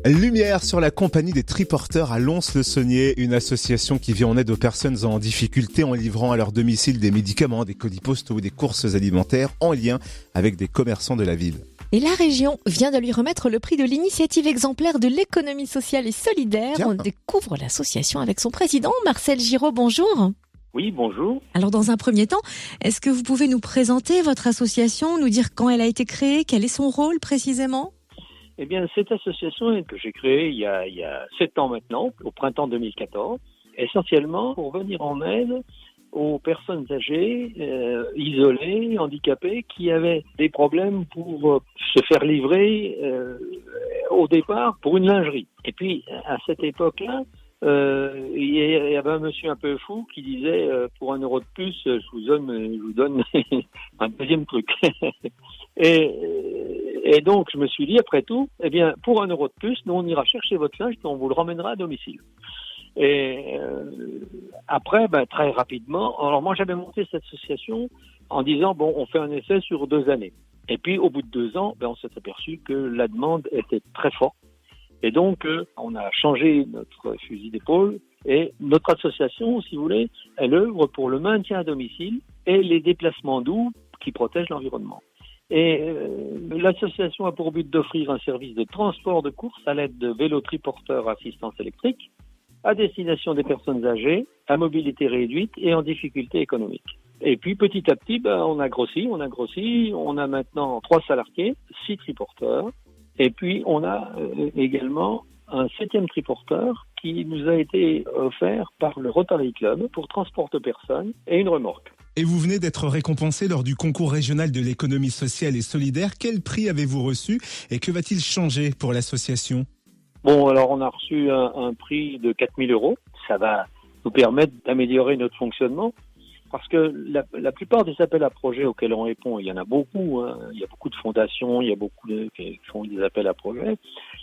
Lumière sur la compagnie des triporteurs à Lons-le-Saunier, une association qui vient en aide aux personnes en difficulté en livrant à leur domicile des médicaments, des colis postaux ou des courses alimentaires en lien avec des commerçants de la ville. Et la région vient de lui remettre le prix de l'initiative exemplaire de l'économie sociale et solidaire. Tiens. On découvre l'association avec son président, Marcel Giraud. Bonjour. Oui, bonjour. Alors dans un premier temps, est-ce que vous pouvez nous présenter votre association, nous dire quand elle a été créée, quel est son rôle précisément ? Eh bien, cette association que j'ai créée il y a 7 ans maintenant, au printemps 2014, essentiellement pour venir en aide aux personnes âgées, isolées, handicapées, qui avaient des problèmes pour se faire livrer au départ pour une lingerie. Et puis, à cette époque-là, il y avait un monsieur un peu fou qui disait pour 1 euro de plus, je vous donne un deuxième truc. Et donc, je me suis dit, après tout, eh bien, pour 1 euro de plus, nous, on ira chercher votre linge et on vous le ramènera à domicile. Et après, très rapidement, alors moi, j'avais monté cette association en disant, bon, on fait un essai sur 2 années. Et puis, au bout de 2 ans, on s'est aperçu que la demande était très forte. Et donc, on a changé notre fusil d'épaule et notre association, si vous voulez, elle œuvre pour le maintien à domicile et les déplacements doux qui protègent l'environnement. Et l'association a pour but d'offrir un service de transport de course à l'aide de vélos triporteurs à assistance électrique à destination des personnes âgées, à mobilité réduite et en difficulté économique. Et puis petit à petit, on a grossi, on a maintenant 3 salariés, 6 triporteurs, et puis on a également un 7e triporteur qui nous a été offert par le Rotary Club pour transport de personnes et une remorque. Et vous venez d'être récompensé lors du concours régional de l'économie sociale et solidaire. Quel prix avez-vous reçu et que va-t-il changer pour l'association ? Bon, alors on a reçu un prix de 4 000 €. Ça va nous permettre d'améliorer notre fonctionnement parce que la plupart des appels à projets auxquels on répond, il y en a beaucoup. Il y a beaucoup de fondations, il y a beaucoup qui font des appels à projets.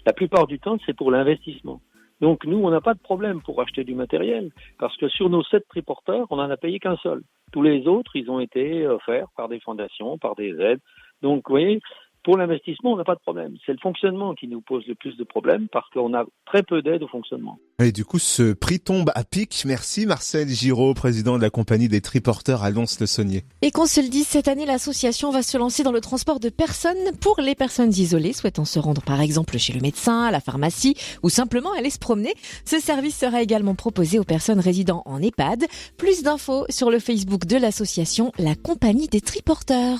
La plupart du temps, c'est pour l'investissement. Donc nous, on n'a pas de problème pour acheter du matériel parce que sur nos 7 triporteurs, on n'en a payé qu'un seul. Tous les autres, ils ont été offerts par des fondations, par des aides. Donc, vous voyez, pour l'investissement, on n'a pas de problème. C'est le fonctionnement qui nous pose le plus de problèmes parce qu'on a très peu d'aide au fonctionnement. Et du coup, ce prix tombe à pic. Merci Marcel Giraud, président de la compagnie des triporteurs à Lons-le-Saunier. Et qu'on se le dise, cette année, l'association va se lancer dans le transport de personnes pour les personnes isolées souhaitant se rendre par exemple chez le médecin, à la pharmacie ou simplement aller se promener. Ce service sera également proposé aux personnes résidant en EHPAD. Plus d'infos sur le Facebook de l'association La Compagnie des Triporteurs.